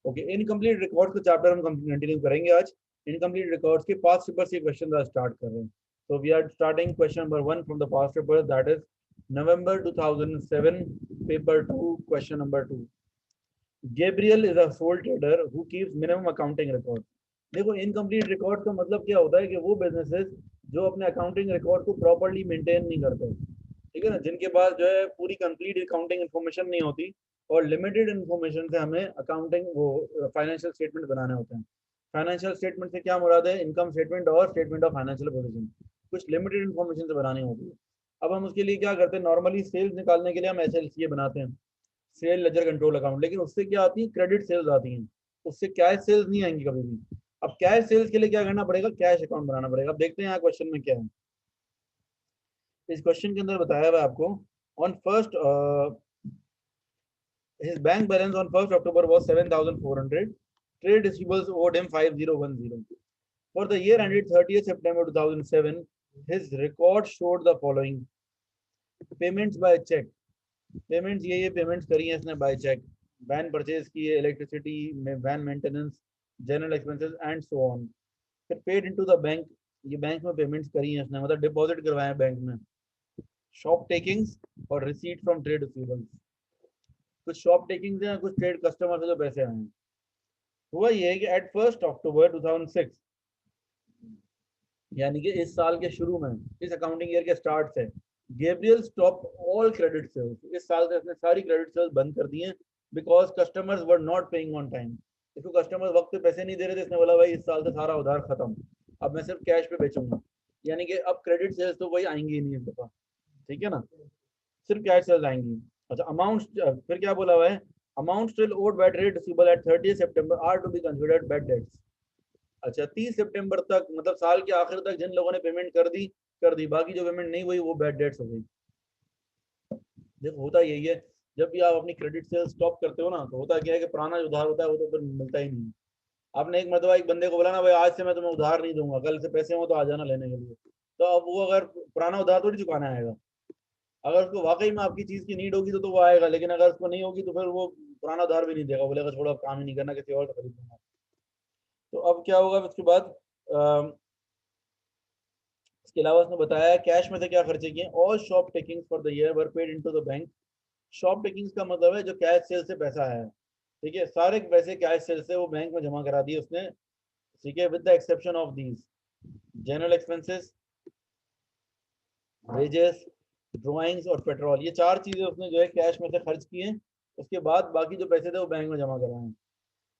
Okay, incomplete record का chapter हम continue करेंगे आज। इनकम्प्लीट रिकॉर्ड्स के पास्ट पेपर से क्वेश्चन आज स्टार्ट कर रहे हैं। So we are starting question number 1 from the past paper, that is November 2007, paper 2, question number 2. Gabriel is a sole trader who keeps minimum accounting record. देखो, incomplete record का मतलब क्या होता है कि वो बिजनेसेस जो अपने अकाउंटिंग रिकॉर्ड को प्रॉपर्ली मेंटेन नहीं करते, ठीक है ना, जिनके पास जो है पूरी कंप्लीट अकाउंटिंग इन्फॉर्मेशन नहीं होती और लिमिटेड इन्फॉर्मेशन से हमें अकाउंटिंग वो फाइनेंशियल स्टेटमेंट बनाने होते हैं। फाइनेंशियल स्टेटमेंट से क्या मुराद है? इनकम स्टेटमेंट और स्टेटमेंट ऑफ फाइनेंशियल पोजीशन, कुछ लिमिटेड इन्फॉर्मेशन से बनानी होती है। अब हम उसके लिए क्या करते हैं? नॉर्मली सेल्स निकालने के लिए हम SLCA बनाते हैं, सेल लेजर कंट्रोल अकाउंट, लेकिन उससे क्या आती है? क्रेडिट सेल्स आती हैं, उससे कैश सेल्स नहीं आएंगी कभी भी। अब कैश सेल्स के लिए क्या करना पड़ेगा? कैश अकाउंट बनाना पड़ेगा। अब देखते हैं यहाँ क्वेश्चन में क्या है। इस क्वेश्चन के अंदर बताया हुआ आपको, on first his bank balance on 1st October was 7,400. Trade receivables owed him 5,010. For the year ended 30th September 2007, his record showed the following: payments by check. Payments ये पेमेंट्स करी है इसने बाय चेक, वैन परचेज की है, electricity में van maintenance, general expenses and so on. फिर paid into the bank, ये bank में पेमेंट्स करी है इसने, मतलब डिपॉजिट करवाए हैं बैंक में। शॉप टेकिंग्स और रिसीट फ्रॉम ट्रेड रिसीवेबल्स, कुछ शॉप टेकिंग्स हैं, कुछ ट्रेड कस्टमर से जो पैसे आए हैं। हुआ ये है कि एट 1st October 2006, यानी कि इस साल के शुरू में, इस अकाउंटिंग ईयर के स्टार्ट से, Gabriel stop all credit sales. इस साल से इसने सारी क्रेडिट सेल्स बंद कर दी हैं, because customers were not paying on time. इसको कस्टमर्स वक्त पे पैसे नहीं दे रहे थे, इसने बोला भाई इस साल से सारा उधार खत्म, अब मैं सिर्फ कैश पे बेचूंगा। यानी कि अब क्रेडिट सेल्स तो वही आएंगी ही नहीं इस दफा, ठीक है ना, सिर्फ कैश सेल्स आएंगी। अच्छा, अमाउंट फिर क्या बोला हुआ है? Amount still owed by trade receivable at 30 सितंबर are to be considered bad debts. अच्छा, 30 सितंबर तक, मतलब साल के आखिर तक जिन लोगों ने पेमेंट कर दी, बाकी जो पेमेंट नहीं हुई वो बैड डेट्स हो गई। देखो, होता यही है, जब भी आप अपनी क्रेडिट सेल स्टॉप करते हो ना, तो होता क्या है कि पुराना जो उधार होता है वो तो फिर मिलता ही नहीं। आपने एक मरतबा एक बंदे को बोला ना, भाई आज से मैं तुम्हें उधार नहीं दूंगा, कल से पैसे हो तो आ जाना लेने के लिए, तो अब वो अगर पुराना उधार थोड़ी चुकाना आएगा। अगर उसको वाकई में आपकी चीज की नीड होगी तो वो आएगा, लेकिन अगर उसको नहीं होगी तो फिर वो पुराना उधार भी नहीं देगा, बोलेगा छोड़ो अब काम ही नहीं करना, किसी और से खरीद लूंगा। तो अब क्या होगा उसके बाद? इसके अलावा उसने बताया कैश में से क्या खर्चे किए। All shop takings for the year were paid into the bank. Shop takings का मतलब है जो कैश सेल से पैसा आया है, ठीक है, सारे पैसे कैश सेल से वो बैंक में जमा करा दिए उसने, ठीक है, with the exception of these general expenses, wages, drawings और पेट्रोल। ये चार चीजें उसने जो है कैश में से खर्च की हैं, उसके बाद बाकी जो पैसे थे वो बैंक में जमा कराए हैं।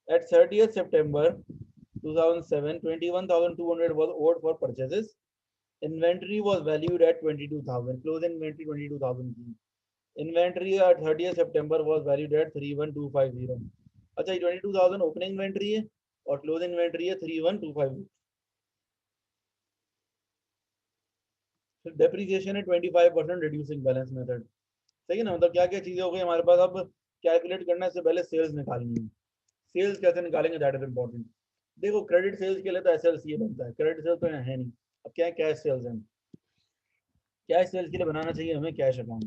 At 30th September 2007, 21,200 was owed for purchases. Inventory was valued at 22,000. Closing inventory 22,000 की। Inventory at 30th September was valued at 31,250. अच्छा, ये 22,000 ओपनिंग इन्वेंट्री है और क्लोजिंग इन्वेंट्री है 31,250। फिर डेप्रिसिएशन है 25% रिड्यूसिंग बैलेंस मेथड, सही है ना, मतलब क्या क्या चीजें हो गई हमारे पास। अब कैलकुलेट करने से पहले सेल्स निकालनी है। सेल्स कैसे निकालेंगे, दैट इज इंपॉर्टेंट। देखो, क्रेडिट सेल्स के लिए तो SLCA बनता है, क्रेडिट सेल्स तो है नहीं। अब क्या है? कैश सेल्स है। कैश सेल्स के लिए बनाना चाहिए हमें कैश अकाउंट,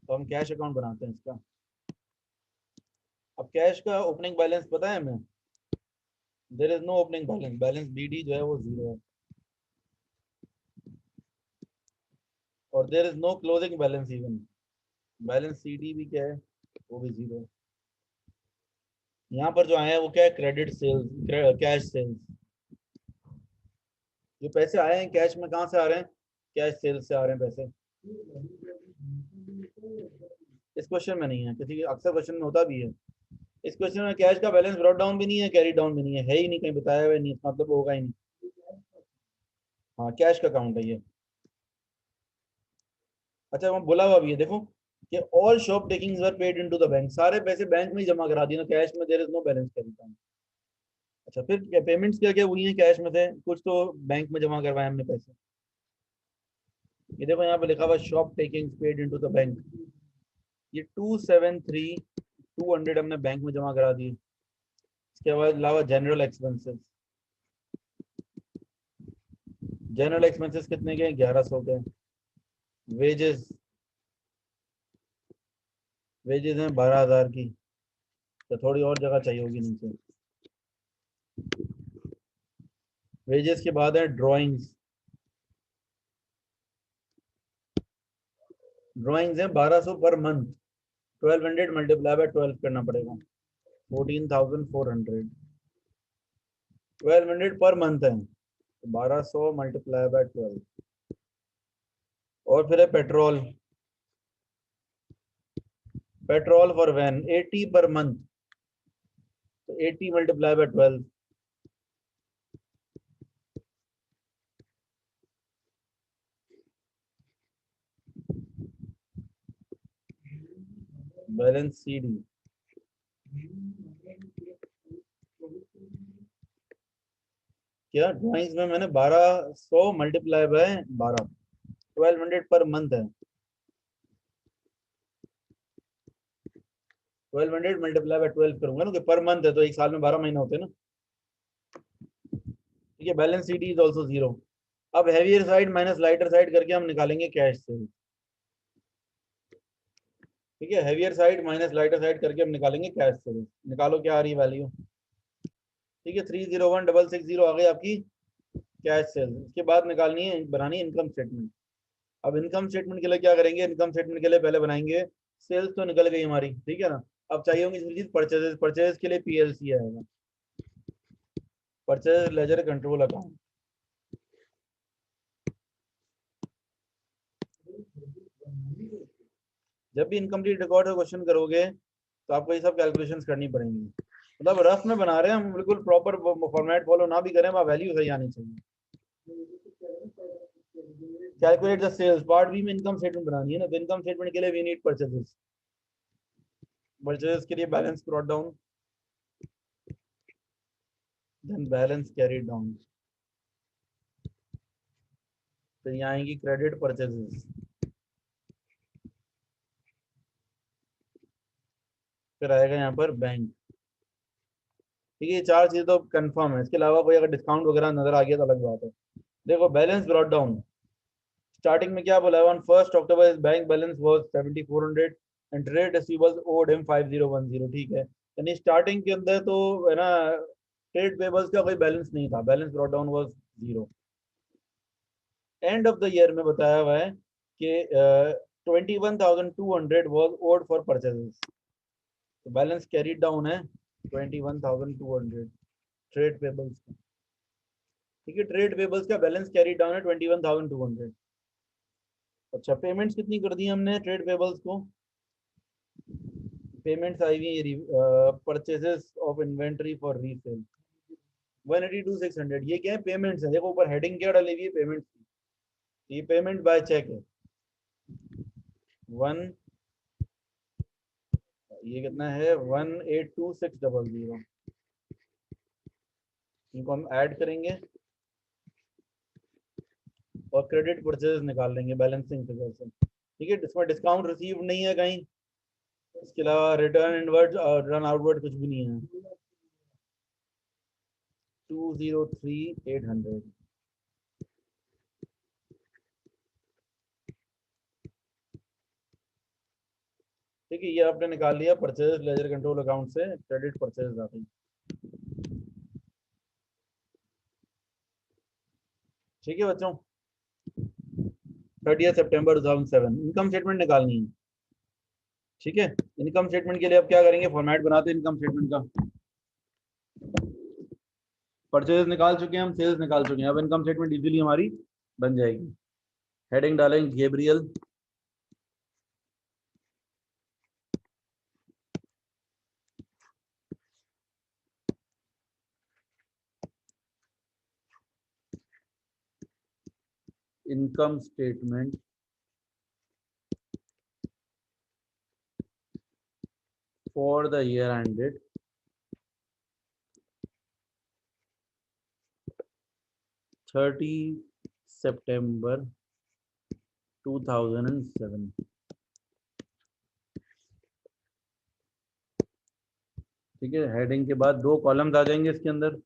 तो हम कैश अकाउंट बनाते हैं इसका। अब कैश का ओपनिंग बैलेंस पता है हमें? There is no opening balance, balance BD जो है वो 0 है, और there is no closing balance even, balance CD भी क्या है? वो भी 0 है। यहाँ पर जो आया है वो क्या है? Credit sales, cash sales. जो पैसे आए हैं कैश में, कहाँ से आ रहे हैं? कैश सेल्स से आ रहे हैं पैसे। इस क्वेश्चन में नहीं है, किसी अक्सर क्वेश्चन में होता भी है। इस क्वेश्चन में कैश का बैलेंस ब्रॉट डाउन भी नहीं है, कैरी डाउन भी नहीं है ही नहीं, कहीं बताया हुआ नहीं, मतलब होगा ही नहीं। हाँ, कैश का अकाउंट है ये। अच्छा, वहाँ बोला हुआ भी है देखो कि all shop takings were paid into the bank, सारे पैसे बैंक में ही जमा करा दिए ना, कैश में there is no balance carry down. अच्छा, फिर क्या पेमेंट्स क्या क्या हुई हैं कैश में से? कुछ तो बैंक में जमा करवाए हमने पैसे। ये देखो यहाँ पे लिखा हुआ shop takings paid into the bank, ये 273,200 हमने बैंक में जमा करा दी। इसके अलावा जनरल एक्सपेंसेस, जनरल एक्सपेंसेस कितने के? 1100 के। वेजेस, वेजेस हैं 12,000 की। तो थोड़ी और जगह चाहिए होगी नीचे। वेजेस के बाद है ड्राइंग्स। ड्राइंग्स है 1200 पर मंथ। 1200 मल्टीप्लाई बाय 12 करना पड़ेगा। 14,400। 1200 पर मंथ है, 1200 मल्टीप्लाई बाय 12। और फिर है पेट्रोल। पेट्रोल फॉर वैन 80 पर मंथ, तो 80 multiply by 12। Balance C D. क्या ड्राइंग्स में मैंने 1200 मल्टीप्लाई बाय 12, 1200 पर मंथ है। 1200 मल्टीप्लाई बाय 12 करूंगा ना, कि पर मंथ है तो एक साल में 12 महीने होते हैं ना। ठीक है, balance C D is also zero. अब heavier side minus lighter side करके हम निकालेंगे कैश से। ठीक है, heavier side minus lighter side करके हम निकालेंगे कैश से। निकालो क्या आ रही है वैल्यू। ठीक है, 301,660 आ गई आपकी कैश सेल। इसके बाद निकालनी है, बनानी है इनकम स्टेटमेंट। अब इनकम स्टेटमेंट के लिए क्या करेंगे, इनकम स्टेटमेंट के लिए पहले बनाएंगे सेल्स, तो निकल गई हमारी, ठीक है ना। अब चाहिए होंगी चीज परचेजेस। परचेज के लिए पीएलसी आएगा, परचेज लेजर कंट्रोल अकाउंट। जब भी इनकम्प्लीट रिकॉर्ड का क्वेश्चन करोगे तो आपको ये सब कैलकुलेशंस करनी पड़ेंगी। मतलब रफ में बना रहे हैं हम, बिल्कुल प्रॉपर फॉर्मेट फॉलो ना भी करें, वहाँ वैल्यू सही आनी चाहिए। Calculate the sales, part B में इनकम स्टेटमेंट बनानी है ना, तो इनकम स्टेटमेंट के लिए वी नीड परचेजेस। परचेजेस के लिए balance brought down, then balance carried down. फिर यहाँ आएंगी क्रेडिट परचेजेस, फिर आएगा यहाँ पर बैंक। ठीक है, ये चार चीजें तो कंफर्म है। इसके अलावा कोई अगर डिस्काउंट वगैरह नजर आ गया तो अलग बात है। देखो बैलेंस ब्रॉट डाउन, स्टार्टिंग में क्या बोला है, ऑन 1 अक्टूबर bank balance was 7400 and trade receivables owed him 5010। ठीक है, यानी स्टार्टिंग के अंदर तो है ना ट्रेड पेबल्स का कोई बैलेंस नहीं था, balance brought down was zero. End of the year में बताया हुआ है कि 21,200 वाज ओड फॉर परचेजेस, तो बैलेंस कैरीड डाउन है 21,200 ट्रेड पेबल्स का। ठीक है, ट्रेड पेबल्स का बैलेंस कैरीड डाउन है 21,200। अच्छा, पेमेंट्स कितनी कर दी हमने ट्रेड पेबल्स को। पेमेंट्स आई हुई purchases of inventory for resale 182,600। ये क्या है, पेमेंट्स है। देखो ऊपर हेडिंग क्या डाली हुई है, पेमेंट्स की। ये पेमेंट बाय चेक है वन, ये कितना है 182,600। इनको हम ऐड करेंगे और क्रेडिट परचेज निकाल लेंगे बैलेंसिंग फिगर से। ठीक है, इसमें डिस्काउंट रिसीव नहीं है कहीं, इसके अलावा रिटर्न इनवर्ड और रिटर्न आउटवर्ड कुछ भी नहीं है। 203,800। ठीक है, ये आपने निकाल लिया परचेज लेजर कंट्रोल अकाउंट से, क्रेडिट परचेज आ गई। ठीक है बच्चों, 30 सितंबर 2007 इनकम स्टेटमेंट निकालनी है। ठीक है, इनकम स्टेटमेंट के लिए अब क्या करेंगे, फॉर्मेट बनाते हैं इनकम स्टेटमेंट का। परचेज निकाल चुके हैं हम, सेल्स निकाल चुके हैं, अब इनकम स्टेटमेंट इजीली हमारी बन जाएगी। हेडिंग डालेंगे Gabriel, income statement for the year ended 30 सितंबर 2007। ठीक है, हेडिंग के बाद दो कॉलम्स आ जाएंगे इसके अंदर।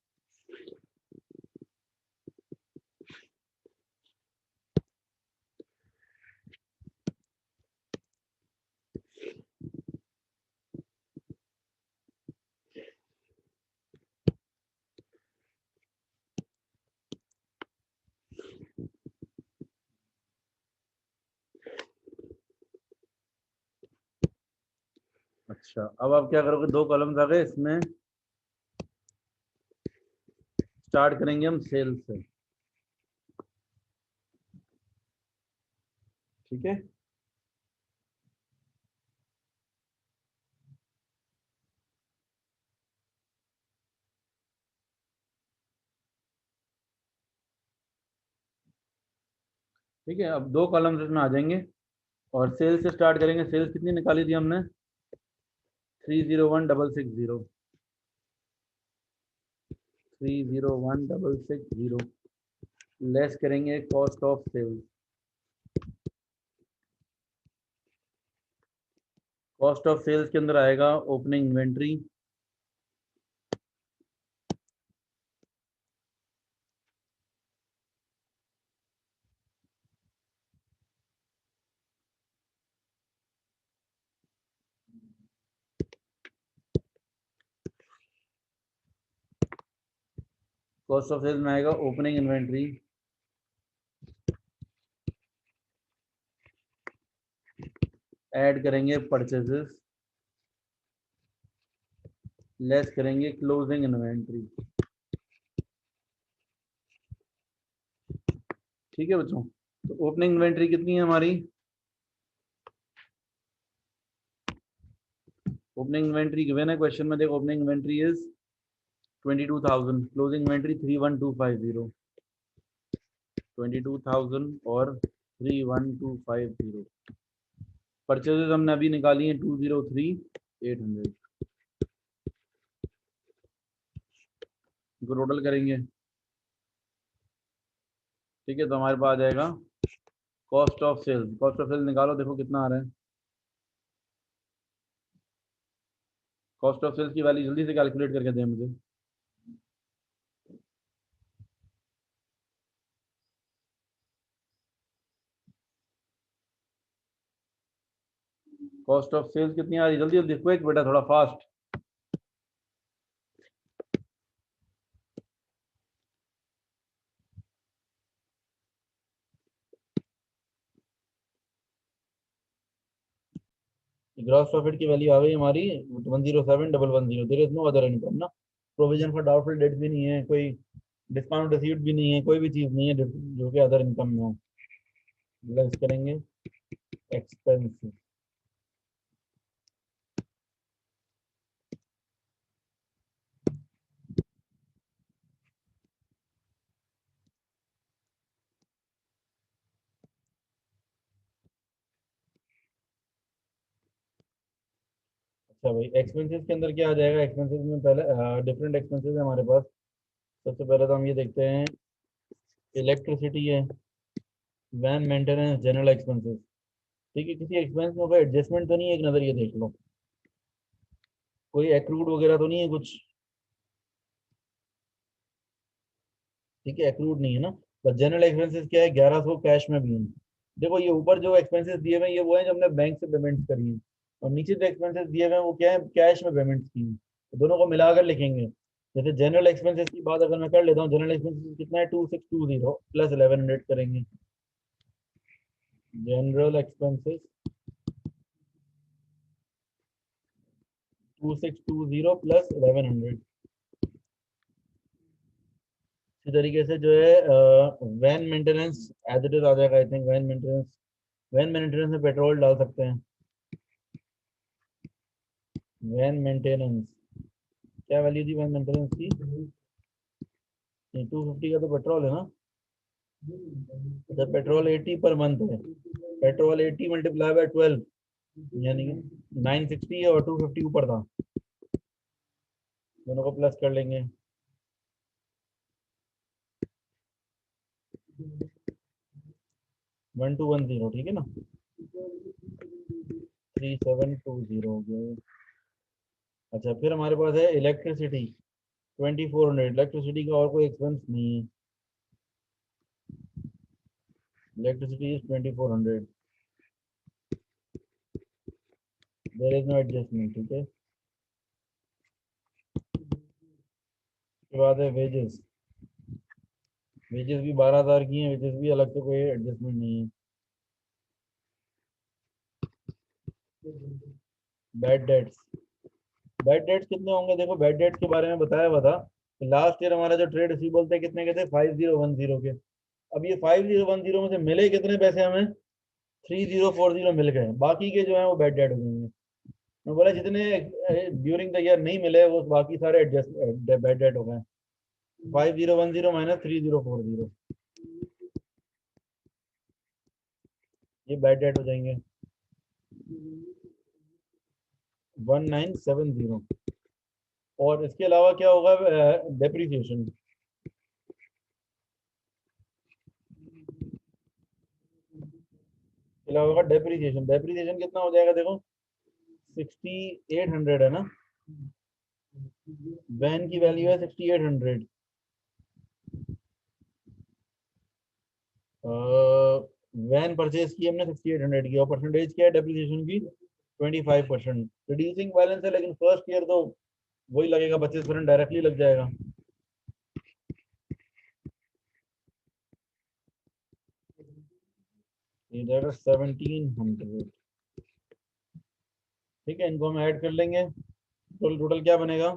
अच्छा, अब आप क्या करोगे, दो कॉलम्स आ गए, इसमें स्टार्ट करेंगे हम सेल से। ठीक है, ठीक है, अब दो कॉलम्स इसमें आ जाएंगे और सेल से स्टार्ट करेंगे। सेल्स कितनी निकाली थी हमने, 301660, 301660, लेस करेंगे cost of sales. Cost of sales के अंदर आएगा opening inventory, cost of sales में आएगा ओपनिंग इन्वेंट्री, ऐड करेंगे परचेजेस, लेस करेंगे क्लोजिंग इन्वेंट्री। ठीक है बच्चों, तो ओपनिंग इन्वेंट्री कितनी है हमारी, ओपनिंग इन्वेंट्री गिवन है क्वेश्चन में, देखो opening inventory is 22,000, closing inventory 31250, 22,000 और 31250। परचेजेस हमने अभी निकाली है 203,800, टोटल करेंगे। ठीक है, तो हमारे पास आ जाएगा cost of sales, cost of sales निकालो, देखो कितना आ रहा है। कॉस्ट ऑफ सेल्स की वैल्यू जल्दी से कैलकुलेट करके दें मुझे। कॉस्ट ऑफ सेल्स कितनी आ रही है, जल्दी जल्दी क्विक बेटा, थोड़ा फास्ट। ग्रॉस प्रॉफिट की वैल्यू आ गई हमारी 107,110। There is no other income ना, प्रोविजन फॉर डाउटफुल डेट भी नहीं है, कोई डिस्काउंट रिसीव्ड भी नहीं है, कोई भी चीज नहीं है जो कि अदर इनकम में हो। लेस करेंगे एक्सपेंसेस। अच्छा भाई, एक्सपेंसेस के अंदर क्या आ जाएगा, एक्सपेंसेस में पहले डिफरेंट एक्सपेंसेस है हमारे पास। सबसे पहले तो हम ये देखते हैं, इलेक्ट्रिसिटी है, वैन मेंटेनेंस, जनरल एक्सपेंसेस। ठीक है, किसी एक्सपेंस में कोई एडजस्टमेंट तो नहीं है, एक नजर ये देख लो, कोई एक्रूड वगैरह तो नहीं है कुछ। ठीक है, एक्रूड नहीं है ना। बस जनरल एक्सपेंसेस क्या है, 1100 कैश में भी है। देखो ये ऊपर जो एक्सपेंसेस दिए हुए हैं ये वो है जो हमने बैंक से पेमेंट करी है, और नीचे जो एक्सपेंसेस दिए हुए हैं वो क्या है, कैश में पेमेंट की है। तो दोनों को मिलाकर लिखेंगे। जैसे जनरल एक्सपेंसेस की बात अगर मैं कर लेता हूँ, जनरल एक्सपेंसेस कितना है, 2620 प्लस 1100 करेंगे। General expenses 2620 plus 1100। इसी तरीके से जो है van maintenance as it is आ जाएगा, I think van maintenance, van maintenance में पेट्रोल डाल सकते हैं। वैन मेंटेनेंस क्या वैल्यू थी वैन मेंटेनेंस की, 250 का तो पेट्रोल है ना। अच्छा, पेट्रोल 80 पर मंथ है, पेट्रोल 80 मल्टीप्लाई बाय 12, यानी कि 960 है और 250 ऊपर था, दोनों को प्लस कर लेंगे। 1210, ठीक है ना, 3720 हो गया। अच्छा, फिर हमारे पास है इलेक्ट्रिसिटी 2400, इलेक्ट्रिसिटी का और कोई एक्सपेंस नहीं है, electricity is 2400, there is no adjustment. ठीक है, उसके बाद है वेजेस, वेजेस भी 12,000 की हैं, वेजेस भी अलग से कोई एडजस्टमेंट नहीं है। बैड डेट्स बैड डेट्स कितने होंगे? देखो बैड डेट्स के बारे में बताया हुआ था, लास्ट ईयर हमारा जो ट्रेड रिसीवेबल थे कितने के थे? 5010 के। अब ये 5010 में से मिले कितने पैसे हमें? 3040 मिल गए, बाकी के जो है वो बैड डेट हो जाएंगे। मैं बोला जितने ड्यूरिंग द ईयर नहीं मिले वो बाकी सारे एडजस्ट बैड डेट हो गए। 5010 माइनस 3040, ये बैड डेट हो जाएंगे 1970। और इसके अलावा क्या होगा? डेप्रिसिएशन। अलावा होगा डेप्रिसिएशन। डेप्रिसिएशन कितना हो जाएगा? देखो 6800 है ना, वैन की वैल्यू है 6800। वैन परचेज की हमने 6800 की, और परसेंटेज क्या है डेप्रिसिएशन की? 25%। रिड्यूसिंग बैलेंस है, लेकिन फर्स्ट ईयर तो वही लगेगा, 25% डायरेक्टली लग जाएगा। ये जाएगा 1700। ठीक है, इनको हम ऐड कर लेंगे, टोटल टोटल क्या बनेगा?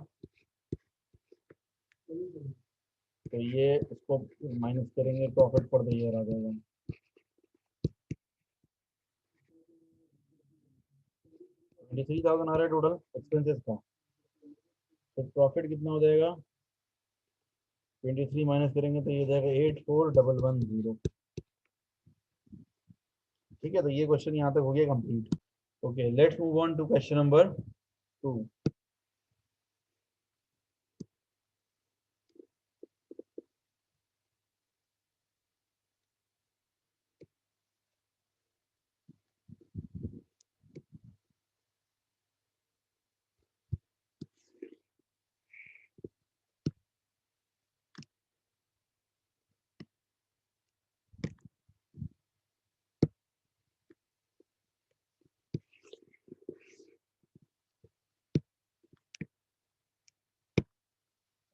तो ये इसको माइनस करेंगे, प्रॉफिट फॉर द ईयर आ जाएगा। 23,000 आ रहा है टोटल एक्सपेंसेस का। तो प्रॉफिट कितना हो जाएगा? 23 माइनस करेंगे तो ये जाएगा 84,110। ठीक है, तो ये क्वेश्चन यहाँ तक हो गया complete. Okay, let's move on to question number 2।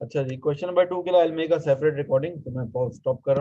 अच्छा जी, क्वेश्चन नंबर 2 के लिए I will make a separate recording, तो मैं पॉज स्टॉप कर रहा हूँ।